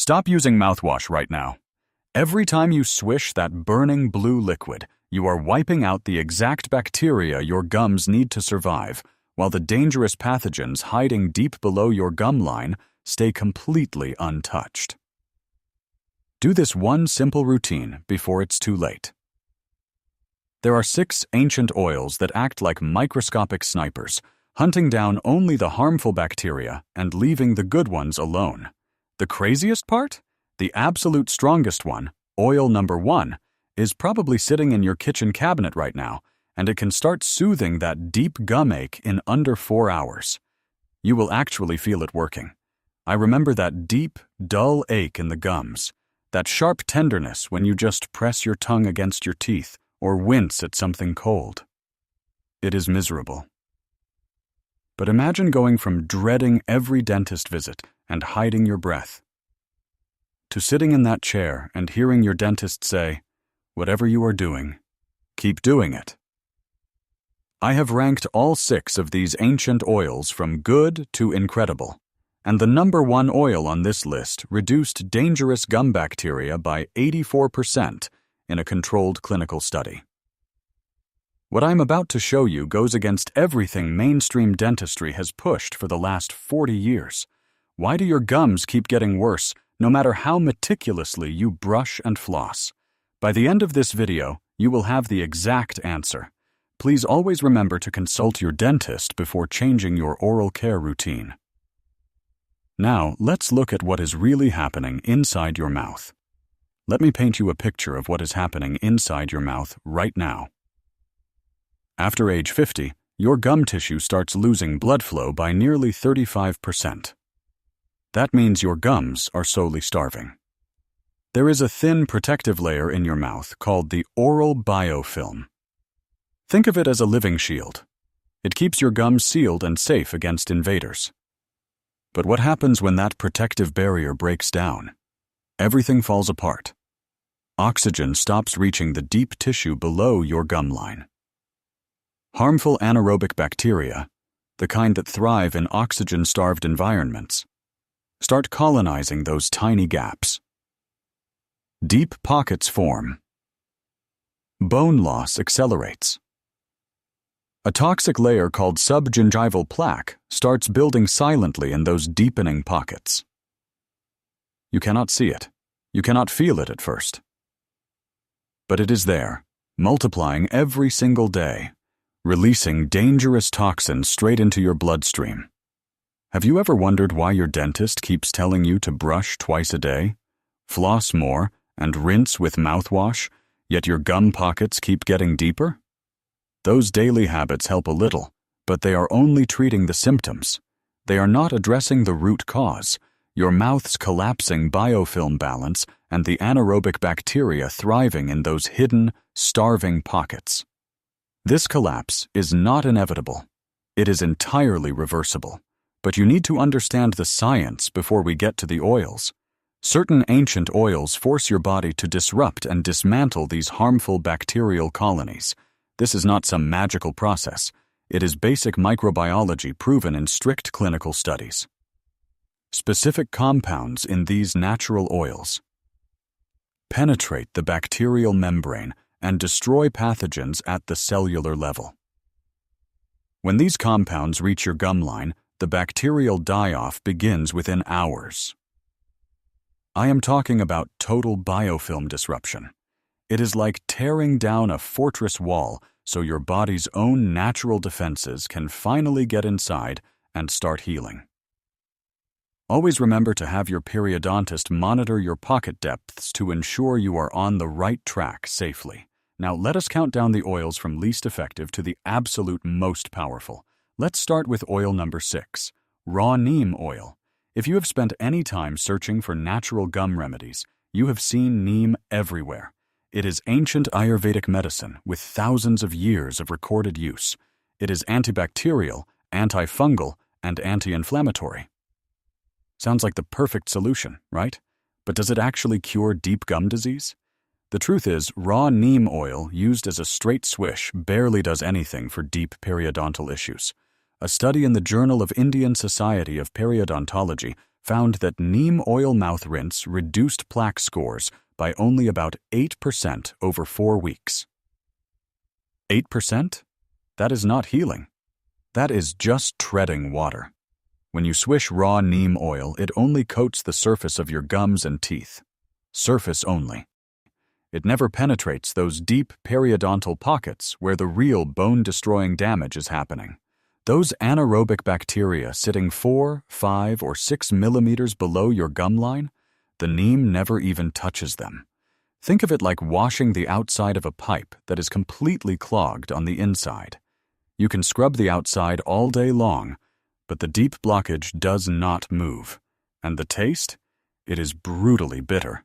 Stop using mouthwash right now. Every time you swish that burning blue liquid, you are wiping out the exact bacteria your gums need to survive, while the dangerous pathogens hiding deep below your gum line stay completely untouched. Do this one simple routine before it's too late. There are 6 ancient oils that act like microscopic snipers, hunting down only the harmful bacteria and leaving the good ones alone. The craziest part? The absolute strongest one, oil number 1, is probably sitting in your kitchen cabinet right now, and it can start soothing that deep gum ache in under 4 hours. You will actually feel it working. I remember that deep, dull ache in the gums, that sharp tenderness when you just press your tongue against your teeth or wince at something cold. It is miserable. But imagine going from dreading every dentist visit and hiding your breath to sitting in that chair and hearing your dentist say, "Whatever you are doing, keep doing it." I have ranked all 6 of these ancient oils from good to incredible, and the number 1 oil on this list reduced dangerous gum bacteria by 84% in a controlled clinical study. What I'm about to show you goes against everything mainstream dentistry has pushed for the last 40 years. Why do your gums keep getting worse no matter how meticulously you brush and floss? By the end of this video, you will have the exact answer. Please always remember to consult your dentist before changing your oral care routine. Now, let's look at what is really happening inside your mouth. Let me paint you a picture of what is happening inside your mouth right now. After age 50, your gum tissue starts losing blood flow by nearly 35%. That means your gums are slowly starving. There is a thin protective layer in your mouth called the oral biofilm. Think of it as a living shield. It keeps your gums sealed and safe against invaders. But what happens when that protective barrier breaks down? Everything falls apart. Oxygen stops reaching the deep tissue below your gum line. Harmful anaerobic bacteria, the kind that thrive in oxygen-starved environments, start colonizing those tiny gaps. Deep pockets form. Bone loss accelerates. A toxic layer called subgingival plaque starts building silently in those deepening pockets. You cannot see it. You cannot feel it at first. But it is there, multiplying every single day, releasing dangerous toxins straight into your bloodstream. Have you ever wondered why your dentist keeps telling you to brush twice a day, floss more, and rinse with mouthwash, yet your gum pockets keep getting deeper? Those daily habits help a little, but they are only treating the symptoms. They are not addressing the root cause, your mouth's collapsing biofilm balance and the anaerobic bacteria thriving in those hidden, starving pockets. This collapse is not inevitable. It is entirely reversible. But you need to understand the science before we get to the oils. Certain ancient oils force your body to disrupt and dismantle these harmful bacterial colonies. This is not some magical process. It is basic microbiology proven in strict clinical studies. Specific compounds in these natural oils penetrate the bacterial membrane and destroy pathogens at the cellular level. When these compounds reach your gum line, the bacterial die-off begins within hours. I am talking about total biofilm disruption. It is like tearing down a fortress wall so your body's own natural defenses can finally get inside and start healing. Always remember to have your periodontist monitor your pocket depths to ensure you are on the right track safely. Now let us count down the oils from least effective to the absolute most powerful. Let's start with oil number 6, raw neem oil. If you have spent any time searching for natural gum remedies, you have seen neem everywhere. It is ancient Ayurvedic medicine with thousands of years of recorded use. It is antibacterial, antifungal, and anti-inflammatory. Sounds like the perfect solution, right? But does it actually cure deep gum disease? The truth is, raw neem oil used as a straight swish barely does anything for deep periodontal issues. A study in the Journal of Indian Society of Periodontology found that neem oil mouth rinse reduced plaque scores by only about 8% over 4 weeks. 8%? That is not healing. That is just treading water. When you swish raw neem oil, it only coats the surface of your gums and teeth. Surface only. It never penetrates those deep periodontal pockets where the real bone-destroying damage is happening. Those anaerobic bacteria sitting 4, 5, or 6 millimeters below your gum line, the neem never even touches them. Think of it like washing the outside of a pipe that is completely clogged on the inside. You can scrub the outside all day long, but the deep blockage does not move. And the taste? It is brutally bitter.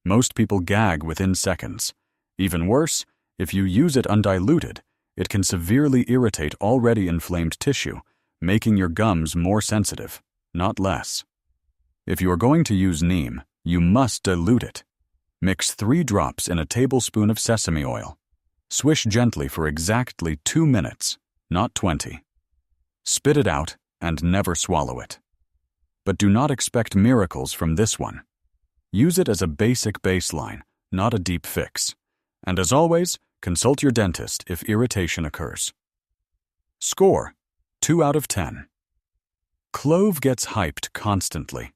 Most people gag within seconds. Even worse, if you use it undiluted, it can severely irritate already inflamed tissue, making your gums more sensitive, not less. If you are going to use neem, you must dilute it. Mix 3 drops in a tablespoon of sesame oil. Swish gently for exactly 2 minutes, not 20. Spit it out and never swallow it. But do not expect miracles from this one. Use it as a basic baseline, not a deep fix. And as always, consult your dentist if irritation occurs. Score: 2 out of 10. Clove gets hyped constantly.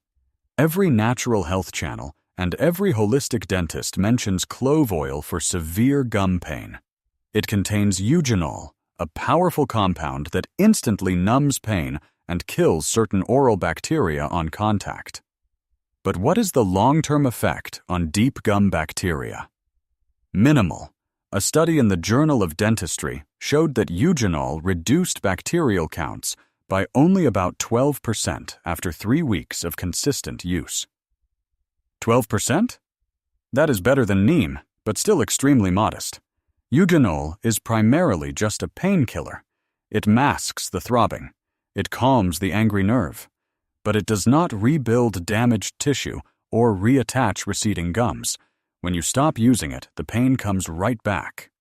Every natural health channel and every holistic dentist mentions clove oil for severe gum pain. It contains eugenol, a powerful compound that instantly numbs pain and kills certain oral bacteria on contact. But what is the long-term effect on deep gum bacteria? Minimal. A study in the Journal of Dentistry showed that eugenol reduced bacterial counts by only about 12% after 3 weeks of consistent use. 12%? That is better than neem, but still extremely modest. Eugenol is primarily just a painkiller. It masks the throbbing. It calms the angry nerve. But it does not rebuild damaged tissue or reattach receding gums. When you stop using it, the pain comes right back.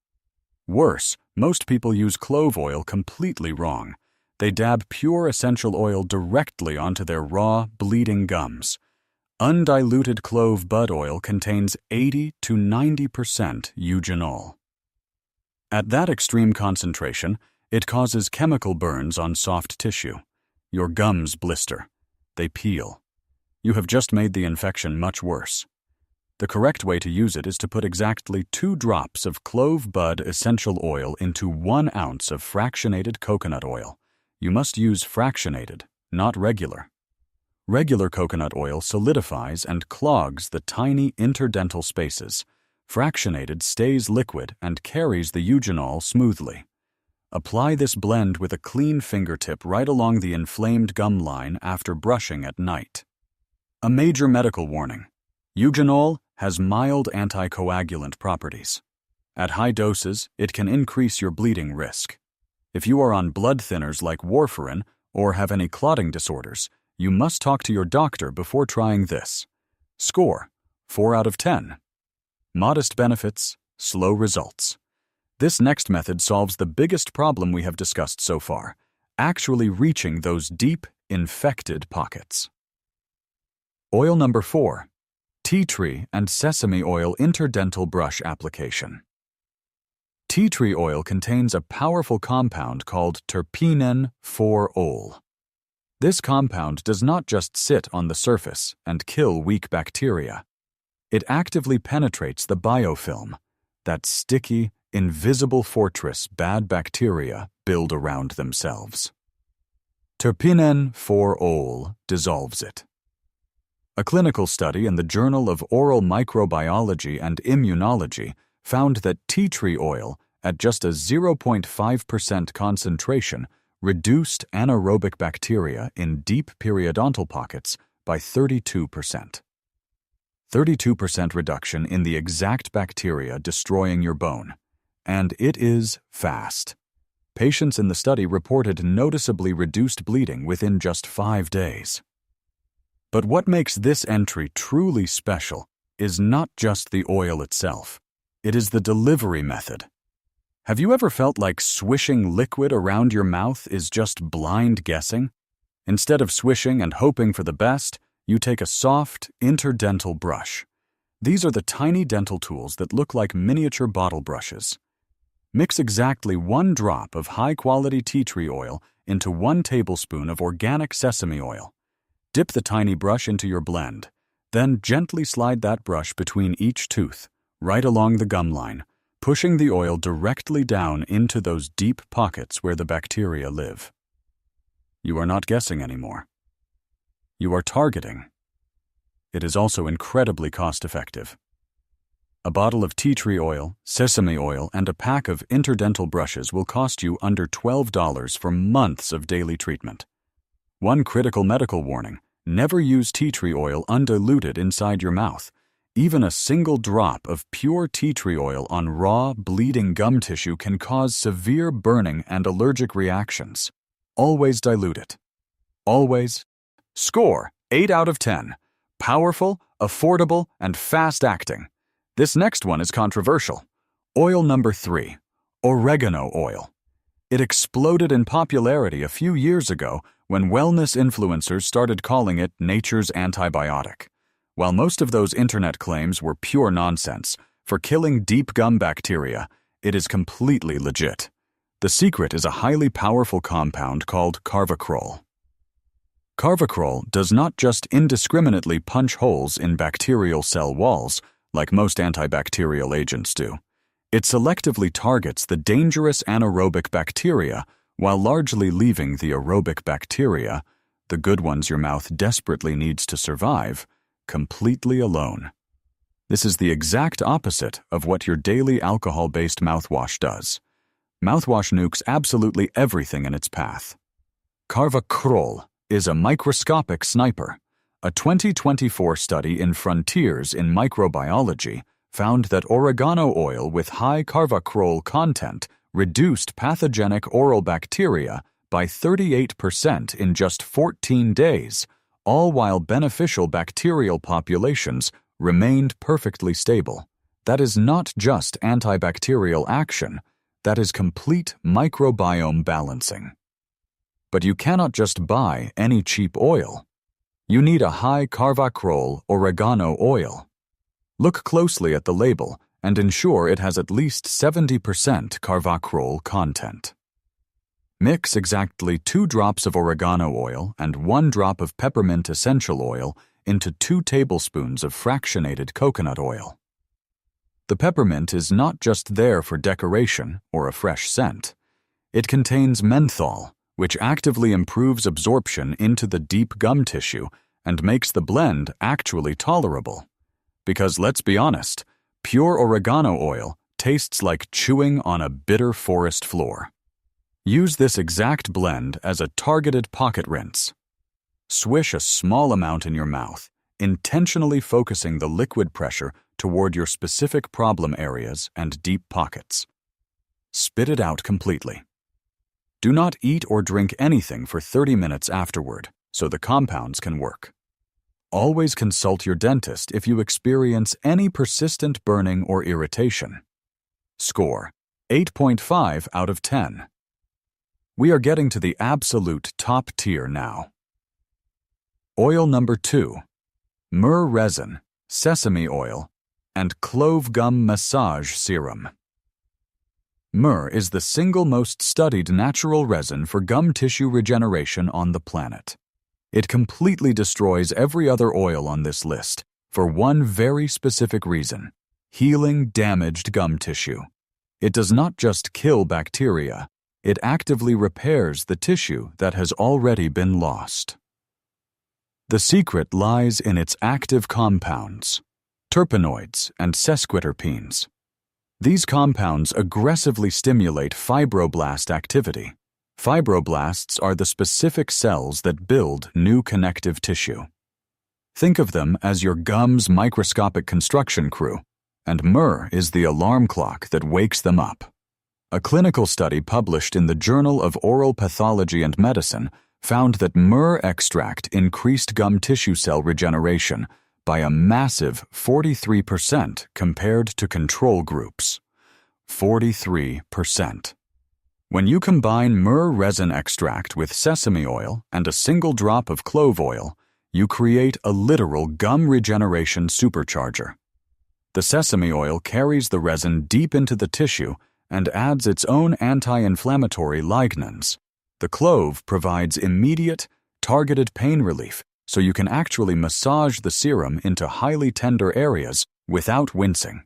Worse, most people use clove oil completely wrong. They dab pure essential oil directly onto their raw, bleeding gums. Undiluted clove bud oil contains 80 to 90% eugenol. At that extreme concentration, it causes chemical burns on soft tissue. Your gums blister. They peel. You have just made the infection much worse. The correct way to use it is to put exactly 2 drops of clove bud essential oil into 1 ounce of fractionated coconut oil. You must use fractionated, not regular. Regular coconut oil solidifies and clogs the tiny interdental spaces. Fractionated stays liquid and carries the eugenol smoothly. Apply this blend with a clean fingertip right along the inflamed gum line after brushing at night. A major medical warning: eugenol has mild anticoagulant properties. At high doses, it can increase your bleeding risk. If you are on blood thinners like warfarin or have any clotting disorders, you must talk to your doctor before trying this. Score: 4 out of 10. Modest benefits, slow results. This next method solves the biggest problem we have discussed so far, actually reaching those deep, infected pockets. Oil number 4. Tea tree and sesame oil interdental brush application. Tea tree oil contains a powerful compound called terpenen-4-ol. This compound does not just sit on the surface and kill weak bacteria. It actively penetrates the biofilm, that sticky, invisible fortress bad bacteria build around themselves. Terpenen-4-ol dissolves it. A clinical study in the Journal of Oral Microbiology and Immunology found that tea tree oil, at just a 0.5% concentration, reduced anaerobic bacteria in deep periodontal pockets by 32%. 32% reduction in the exact bacteria destroying your bone. And it is fast. Patients in the study reported noticeably reduced bleeding within just 5 days. But what makes this entry truly special is not just the oil itself. It is the delivery method. Have you ever felt like swishing liquid around your mouth is just blind guessing? Instead of swishing and hoping for the best, You take a soft, interdental brush. These are the tiny dental tools that look like miniature bottle brushes. Mix exactly 1 drop of high-quality tea tree oil into 1 tablespoon of organic sesame oil. Dip the tiny brush into your blend. Then gently slide that brush between each tooth, right along the gum line, pushing the oil directly down into those deep pockets where the bacteria live. You are not guessing anymore. You are targeting. It is also incredibly cost-effective. A bottle of tea tree oil, sesame oil, and a pack of interdental brushes will cost you under $12 for months of daily treatment. One critical medical warning: never use tea tree oil undiluted inside your mouth. Even a single drop of pure tea tree oil on raw, bleeding gum tissue can cause severe burning and allergic reactions. Always dilute it. Always. Score 8 out of 10. Powerful, affordable, and fast-acting. This next one is controversial. Oil number 3, oregano oil. It exploded in popularity a few years ago when wellness influencers started calling it nature's antibiotic. While most of those internet claims were pure nonsense, for killing deep gum bacteria, it is completely legit. The secret is a highly powerful compound called carvacrol. Carvacrol does not just indiscriminately punch holes in bacterial cell walls, like most antibacterial agents do. It selectively targets the dangerous anaerobic bacteria while largely leaving the aerobic bacteria, the good ones your mouth desperately needs to survive, completely alone. This is the exact opposite of what your daily alcohol-based mouthwash does. Mouthwash nukes absolutely everything in its path. Carvacrol is a microscopic sniper. A 2024 study in Frontiers in Microbiology found that oregano oil with high carvacrol content reduced pathogenic oral bacteria by 38% in just 14 days, all while beneficial bacterial populations remained perfectly stable. That is not just antibacterial action, that is complete microbiome balancing. But you cannot just buy any cheap oil. You need a high carvacrol oregano oil. Look closely at the label and ensure it has at least 70% carvacrol content. Mix exactly 2 drops of oregano oil and 1 drop of peppermint essential oil into 2 tablespoons of fractionated coconut oil. The peppermint is not just there for decoration or a fresh scent. It contains menthol, which actively improves absorption into the deep gum tissue and makes the blend actually tolerable. Because let's be honest, pure oregano oil tastes like chewing on a bitter forest floor. Use this exact blend as a targeted pocket rinse. Swish a small amount in your mouth, intentionally focusing the liquid pressure toward your specific problem areas and deep pockets. Spit it out completely. Do not eat or drink anything for 30 minutes afterward, so the compounds can work. Always consult your dentist if you experience any persistent burning or irritation. Score 8.5 out of 10. We are getting to the absolute top tier now. Oil number 2, myrrh resin, sesame oil, and clove gum massage serum. Myrrh is the single most studied natural resin for gum tissue regeneration on the planet. It completely destroys every other oil on this list for one very specific reason: healing damaged gum tissue. It does not just kill bacteria, it actively repairs the tissue that has already been lost. The secret lies in its active compounds, terpenoids and sesquiterpenes. These compounds aggressively stimulate fibroblast activity. Fibroblasts are the specific cells that build new connective tissue. Think of them as your gum's microscopic construction crew, and myrrh is the alarm clock that wakes them up. A clinical study published in the Journal of Oral Pathology and Medicine found that myrrh extract increased gum tissue cell regeneration by a massive 43% compared to control groups. 43%. When you combine myrrh resin extract with sesame oil and a single drop of clove oil, You create a literal gum regeneration supercharger. The sesame oil carries the resin deep into the tissue and adds its own anti-inflammatory lignans. The clove provides immediate, targeted pain relief, so you can actually massage the serum into highly tender areas without wincing.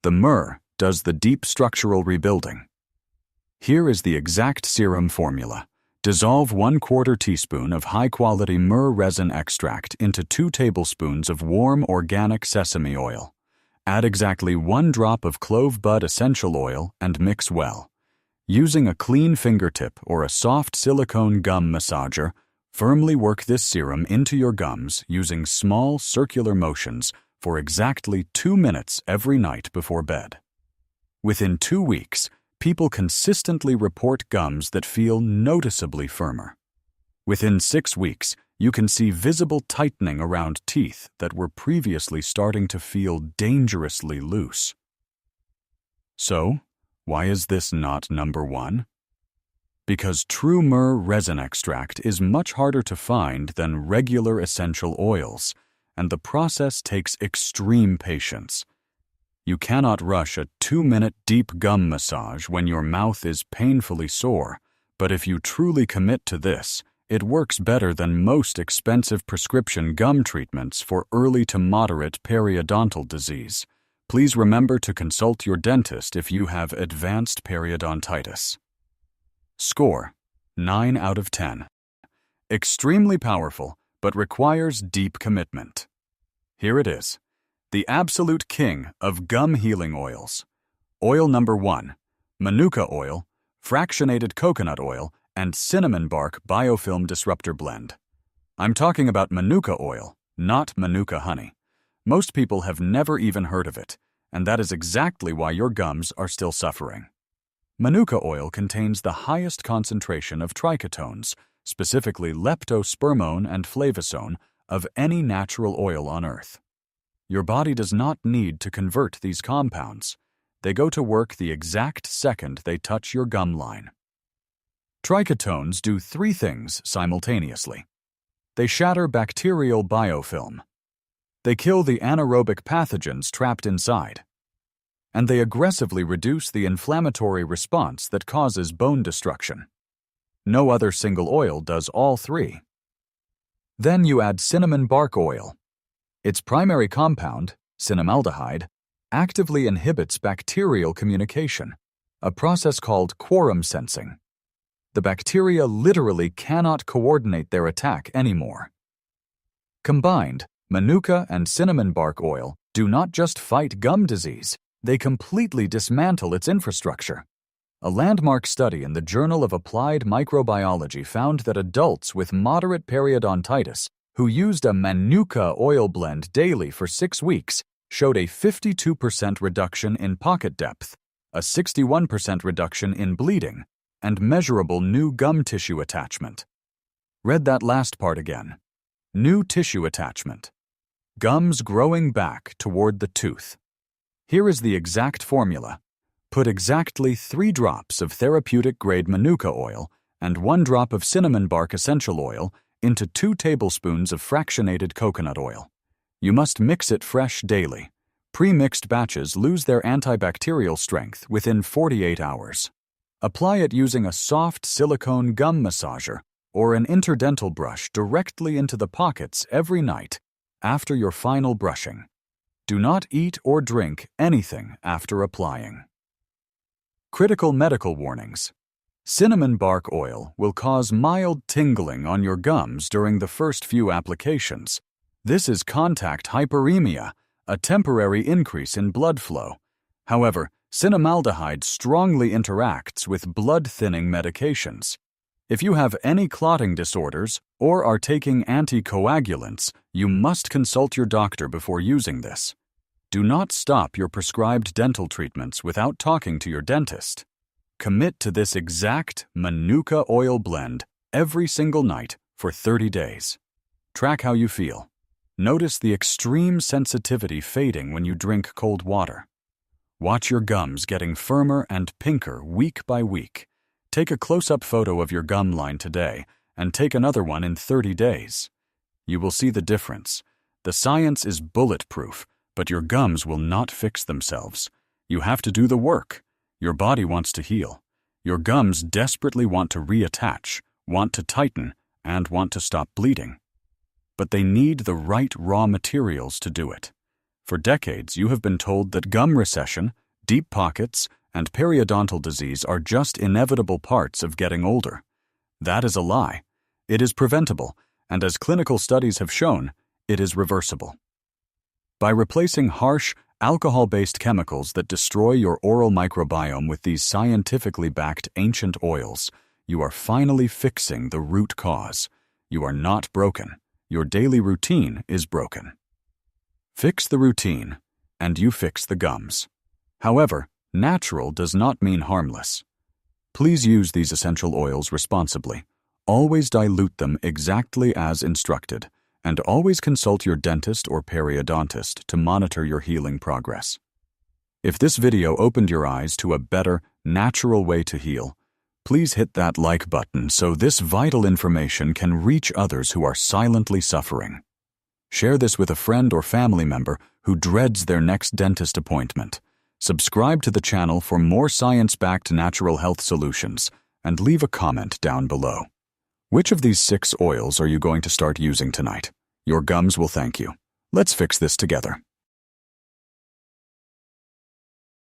The myrrh does the deep structural rebuilding. Here is the exact serum formula. Dissolve 1/4 teaspoon of high-quality myrrh resin extract into 2 tablespoons of warm organic sesame oil. Add exactly 1 drop of clove bud essential oil and mix well. Using a clean fingertip or a soft silicone gum massager, firmly work this serum into your gums using small circular motions for exactly 2 minutes every night before bed. Within 2 weeks, people consistently report gums that feel noticeably firmer. Within 6 weeks, you can see visible tightening around teeth that were previously starting to feel dangerously loose. So, why is this not number 1? Because true myrrh resin extract is much harder to find than regular essential oils, and the process takes extreme patience. You cannot rush a 2-minute deep gum massage when your mouth is painfully sore, but if you truly commit to this, it works better than most expensive prescription gum treatments for early to moderate periodontal disease. Please remember to consult your dentist if you have advanced periodontitis. Score: 9 out of 10. Extremely powerful, but requires deep commitment. Here it is. The absolute king of gum healing oils. Oil number 1, Manuka oil, fractionated coconut oil, and cinnamon bark biofilm disruptor blend. I'm talking about Manuka oil, not Manuka honey. Most people have never even heard of it, and that is exactly why your gums are still suffering. Manuka oil contains the highest concentration of trichotones, specifically leptospermone and flavosone, of any natural oil on Earth. Your body does not need to convert these compounds. They go to work the exact second they touch your gum line. Trichotones do 3 things simultaneously. They shatter bacterial biofilm. They kill the anaerobic pathogens trapped inside. And they aggressively reduce the inflammatory response that causes bone destruction. No other single oil does all 3. Then you add cinnamon bark oil. Its primary compound, cinnamaldehyde, actively inhibits bacterial communication, a process called quorum sensing. The bacteria literally cannot coordinate their attack anymore. Combined, Manuka and cinnamon bark oil do not just fight gum disease, they completely dismantle its infrastructure. A landmark study in the Journal of Applied Microbiology found that adults with moderate periodontitis who used a Manuka oil blend daily for 6 weeks showed a 52% reduction in pocket depth, a 61% reduction in bleeding, and measurable new gum tissue attachment. Read that last part again. New tissue attachment. Gums growing back toward the tooth. Here is the exact formula. Put exactly 3 drops of therapeutic-grade Manuka oil and 1 drop of cinnamon bark essential oil into 2 tablespoons of fractionated coconut oil. You must mix it fresh daily. Pre-mixed batches lose their antibacterial strength within 48 hours. Apply it using a soft silicone gum massager or an interdental brush directly into the pockets every night after your final brushing. Do not eat or drink anything after applying. Critical medical warnings. Cinnamon bark oil will cause mild tingling on your gums during the first few applications. This is contact hyperemia, a temporary increase in blood flow. However, cinnamaldehyde strongly interacts with blood-thinning medications. If you have any clotting disorders or are taking anticoagulants, you must consult your doctor before using this. Do not stop your prescribed dental treatments without talking to your dentist. Commit to this exact Manuka oil blend every single night for 30 days. Track how you feel. Notice the extreme sensitivity fading when you drink cold water. Watch your gums getting firmer and pinker week by week. Take a close-up photo of your gum line today and take another one in 30 days. You will see the difference. The science is bulletproof, but your gums will not fix themselves. You have to do the work. Your body wants to heal. Your gums desperately want to reattach, want to tighten, and want to stop bleeding. But they need the right raw materials to do it. For decades, you have been told that gum recession, deep pockets, and periodontal disease are just inevitable parts of getting older. That is a lie. It is preventable, and as clinical studies have shown, it is reversible. By replacing harsh, alcohol-based chemicals that destroy your oral microbiome with these scientifically backed ancient oils, you are finally fixing the root cause. You are not broken. Your daily routine is broken. Fix the routine, and you fix the gums. However, natural does not mean harmless. Please use these essential oils responsibly. Always dilute them exactly as instructed, and always consult your dentist or periodontist to monitor your healing progress. If this video opened your eyes to a better, natural way to heal, please hit that like button so this vital information can reach others who are silently suffering. Share this with a friend or family member who dreads their next dentist appointment. Subscribe to the channel for more science-backed natural health solutions, and leave a comment down below. Which of these 6 oils are you going to start using tonight? Your gums will thank you. Let's fix this together.